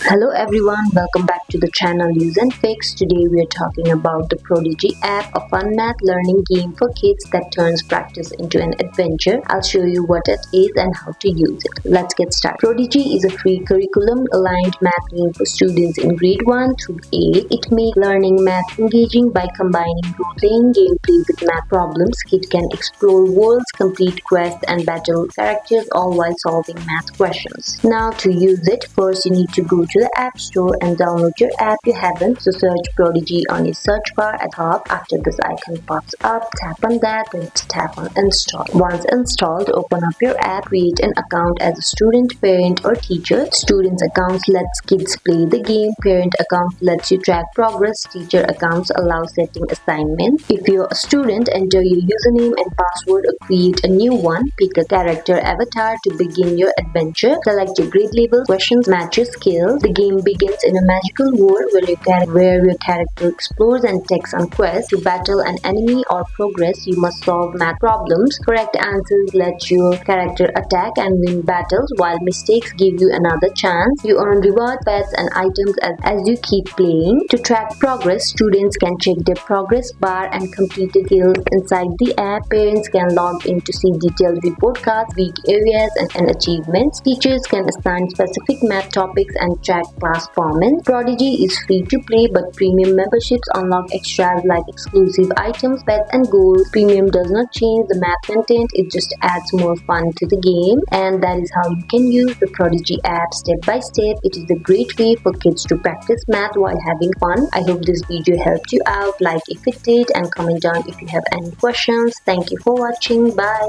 Hello everyone, welcome back to the channel useNfix. Today we are talking about the Prodigy app, a fun math learning game for kids that turns practice into an adventure. I'll show you what it is and how to use it. Let's get started. Prodigy is a free curriculum-aligned math game for students in grade 1 through 8. It makes learning math engaging by combining role-playing gameplay with math problems. Kids can explore worlds, complete quests, and battle characters all while solving math questions. Now to use it, first you need to go to the App Store and download your app you haven't. So search Prodigy on your search bar at top. After this icon pops up, tap on that, then tap on install. Once installed, open up your app, create an account as a student, parent or teacher. Student's account lets kids play the game, parent account lets you track progress, teacher accounts allow setting assignments. If you're a student, enter your username and password or create a new one. Pick a character avatar to begin your adventure. Select your grade level, questions match your skill. The game begins in a magical world where your character explores and takes on quests. To battle an enemy or progress, you must solve math problems. Correct answers let your character attack and win battles, while mistakes give you another chance. You earn reward pets and items as you keep playing. To track progress, students can check their progress bar and completed skills inside the app. Parents can log in to see detailed report cards, weak areas, and achievements. Teachers can assign specific math topics and track class performance. Prodigy is free to play, but premium memberships unlock extras like exclusive items, pets, and goals. Premium does not change the math content, it just adds more fun to the game. And that is how you can use the Prodigy app step by step. It is a great way for kids to practice math while having fun. I hope this video helped you out. Like if it did, and comment down if you have any questions. Thank you for watching. Bye.